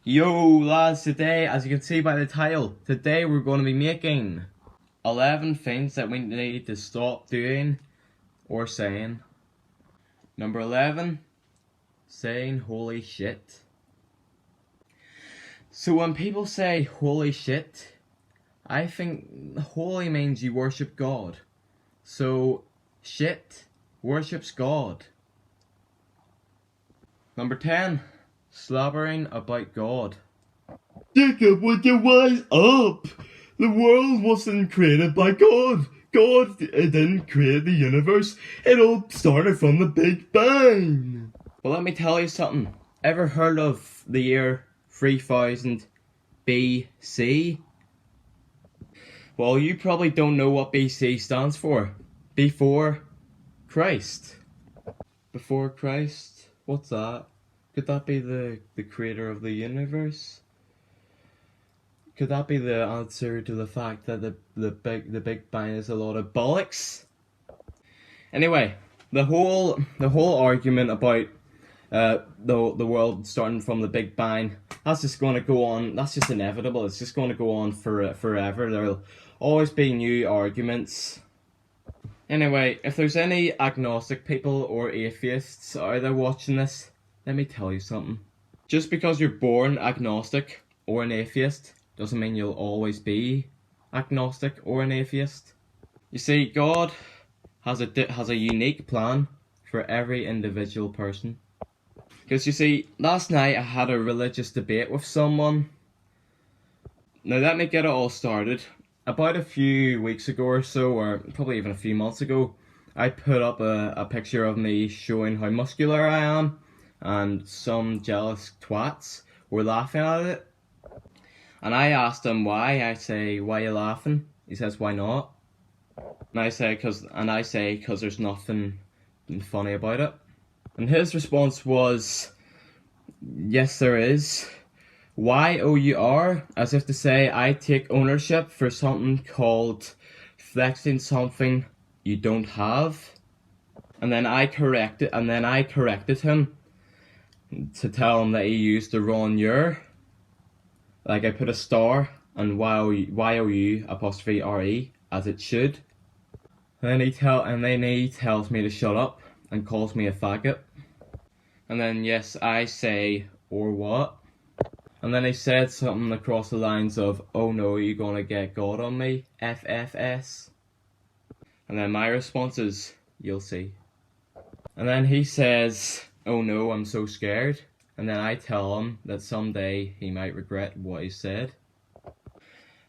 Yo lads, today, as you can see by the title, today we're going to be making 11 things that we need to stop doing or saying. Number 11, saying holy shit. So when people say holy shit, I think holy means you worship God. So shit worships God. Number 10, slobbering about God. Jacob, would you wise up? The world wasn't created by God. God didn't create the universe. It all started from the Big Bang. Well, let me tell you something. Ever heard of the year 3000 BC? Well, you probably don't know what BC stands for. Before Christ. Before Christ? What's that? Could that be the creator of the universe? Could that be the answer to the fact that the Big Bang is a lot of bollocks? Anyway, the whole argument about the world starting from the Big Bang, that's just going to go on. That's just inevitable. It's just going to go on forever. There'll always be new arguments. Anyway, if there's any agnostic people or atheists out there watching this, let me tell you something. Just because you're born agnostic or an atheist doesn't mean you'll always be agnostic or an atheist. You see, God has a unique plan for every individual person. Because you see, last night I had a religious debate with someone. Now let me get it all started. About a few weeks ago or so, or probably even a few months ago, I put up a picture of me showing how muscular I am, and some jealous twats were laughing at it. And I asked him why. I say, "Why are you laughing?" He says, "Why not?" And I say, "Cause there's nothing funny about it." And his response was, "Yes, there is. YOUR, as if to say I take ownership for something called flexing something you don't have." And then I corrected him to tell him that he used the wrong "your." Like I put a star and YOU apostrophe RE as it should. And then he tells me to shut up and calls me a faggot. And then yes, I say, "Or what?" And then he said something across the lines of, "Oh no, you're gonna get God on me, FFS." And then my response is, "You'll see." And then he says, "Oh no, I'm so scared." And then I tell him that someday he might regret what he said.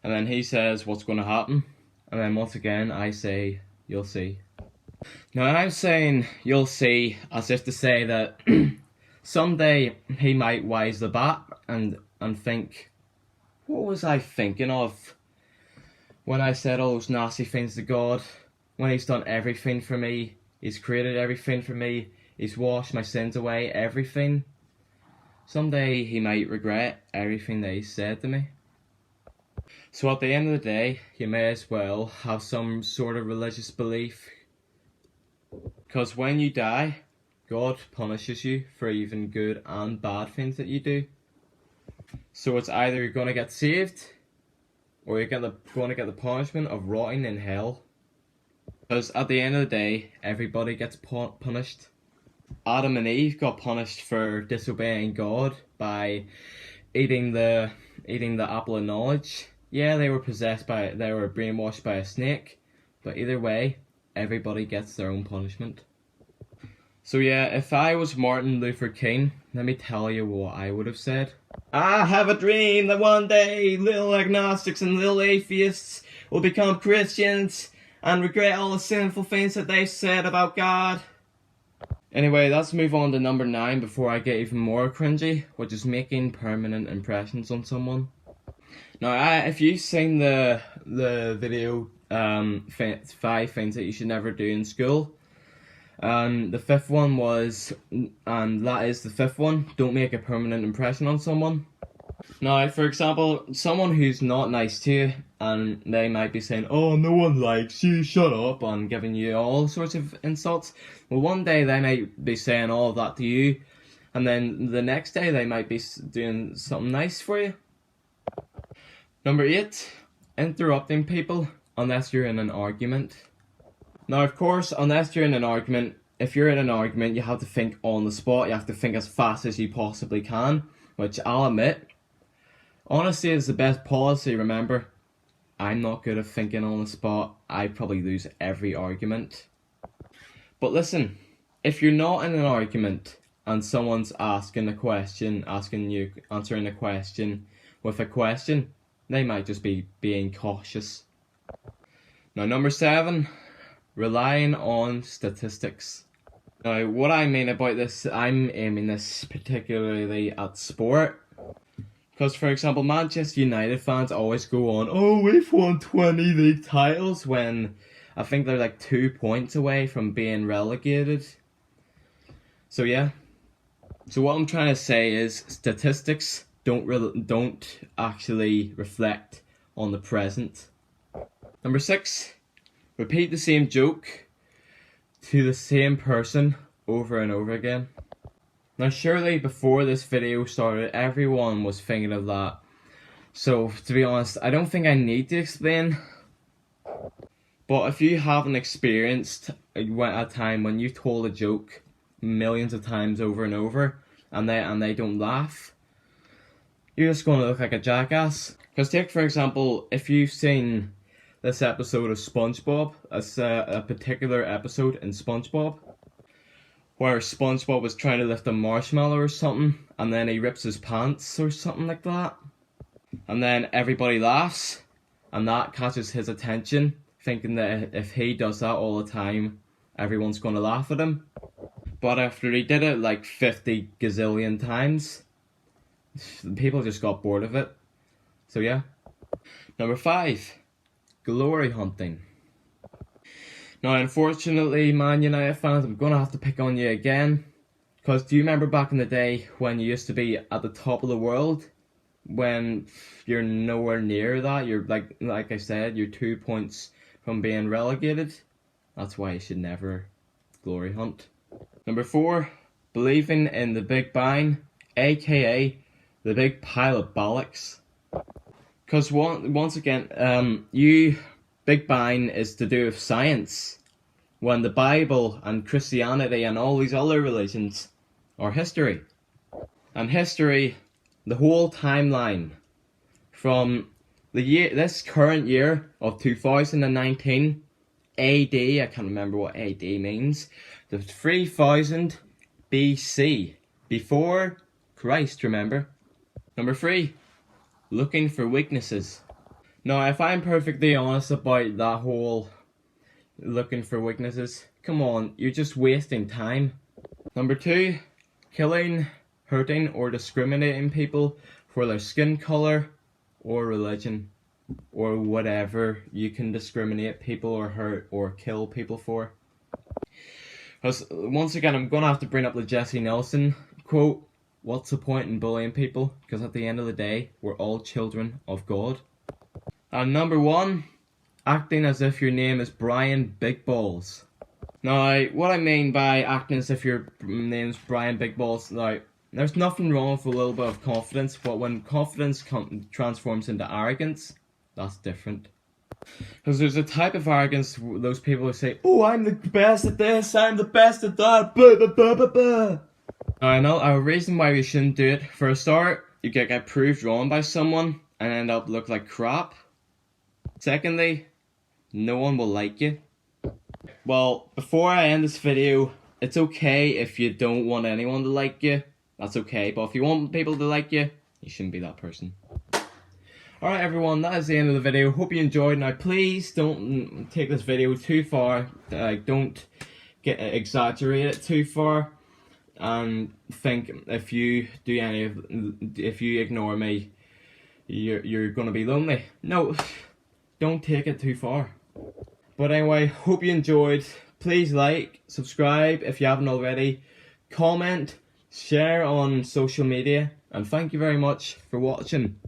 And then he says, "What's gonna happen?" And then once again I say, "You'll see." Now I'm saying "you'll see" as if to say that someday he might wise the bat and think, what was I thinking of when I said all those nasty things to God, when he's done everything for me, he's created everything for me, he's washed my sins away, everything. Someday he might regret everything that he said to me. So at the end of the day, you may as well have some sort of religious belief. Because when you die, God punishes you for even good and bad things that you do. So it's either you're going to get saved, or you're going to get the punishment of rotting in hell. Because at the end of the day, everybody gets punished. Adam and Eve got punished for disobeying God by eating the apple of knowledge. Yeah, they were brainwashed by a snake, but either way, everybody gets their own punishment. So yeah, if I was Martin Luther King, let me tell you what I would have said. "I have a dream that one day little agnostics and little atheists will become Christians and regret all the sinful things that they said about God." Anyway, let's move on to number 9 before I get even more cringy, which is making permanent impressions on someone. Now, if you've seen the video 5 things that you should never do in school, the 5th one was, and that is the 5th one, don't make a permanent impression on someone. Now, for example, someone who's not nice to you, and they might be saying, "Oh, no one likes you, shut up," and giving you all sorts of insults. Well, one day they might be saying all of that to you, and then the next day they might be doing something nice for you. Number 8, interrupting people unless you're in an argument. Now, of course, unless you're in an argument, if you're in an argument, you have to think on the spot. You have to think as fast as you possibly can, which I'll admit, honesty is the best policy, remember. I'm not good at thinking on the spot. I probably lose every argument. But listen, if you're not in an argument and someone's answering a question with a question, they might just be being cautious. Now, number 7, relying on statistics. Now, what I mean about this, I'm aiming this particularly at sport. Because, for example, Manchester United fans always go on, oh, we've won 20 league titles, when I think they're like 2 points away from being relegated. So yeah. So what I'm trying to say is statistics don't actually reflect on the present. Number 6, repeat the same joke to the same person over and over again. Now, surely before this video started, everyone was thinking of that. So, to be honest, I don't think I need to explain. But if you haven't experienced a time when you told a joke millions of times over and over, and they don't laugh, you're just going to look like a jackass. Because take, for example, if you've seen this episode of SpongeBob, a particular episode in SpongeBob, where SpongeBob was trying to lift a marshmallow or something, and then he rips his pants or something like that. And then everybody laughs, and that catches his attention, thinking that if he does that all the time, everyone's going to laugh at him. But after he did it like 50 gazillion times, people just got bored of it. So yeah. Number 5, glory hunting. Now, unfortunately, Man United fans, I'm going to have to pick on you again. Because do you remember back in the day when you used to be at the top of the world? When you're nowhere near that, you're like I said, you're 2 points from being relegated. That's why you should never glory hunt. Number 4, believing in the Big Bang, aka the big pile of bollocks. Because once again, Big Bang is to do with science, when the Bible and Christianity and all these other religions are history. And history, the whole timeline from this current year of 2019 AD, I can't remember what AD means, to 3000 BC, before Christ, remember. Number 3, looking for weaknesses. Now, if I'm perfectly honest about that whole looking for weaknesses, come on, you're just wasting time. Number 2, killing, hurting, or discriminating people for their skin color or religion, or whatever you can discriminate people or hurt or kill people for. Because once again, I'm going to have to bring up the Jesse Nelson quote, what's the point in bullying people? Because at the end of the day, we're all children of God. And number 1, acting as if your name is Brian Big Balls. Now, what I mean by acting as if your name's Brian Big Balls, now, there's nothing wrong with a little bit of confidence, but when confidence transforms into arrogance, that's different. Because there's a type of arrogance, those people who say, oh, I'm the best at this, I'm the best at that, blah, blah, blah, blah, blah. I know a reason why we shouldn't do it. For a start, you get proved wrong by someone and end up look like crap. Secondly, no one will like you. Well, before I end this video, it's okay if you don't want anyone to like you. That's okay. But if you want people to like you, you shouldn't be that person. Alright everyone, that is the end of the video. Hope you enjoyed. Now please don't take this video too far. Don't exaggerate it too far. And think if you ignore me, you're gonna be lonely. No, don't take it too far. But anyway, hope you enjoyed. Please like, subscribe if you haven't already, comment, share on social media, and thank you very much for watching.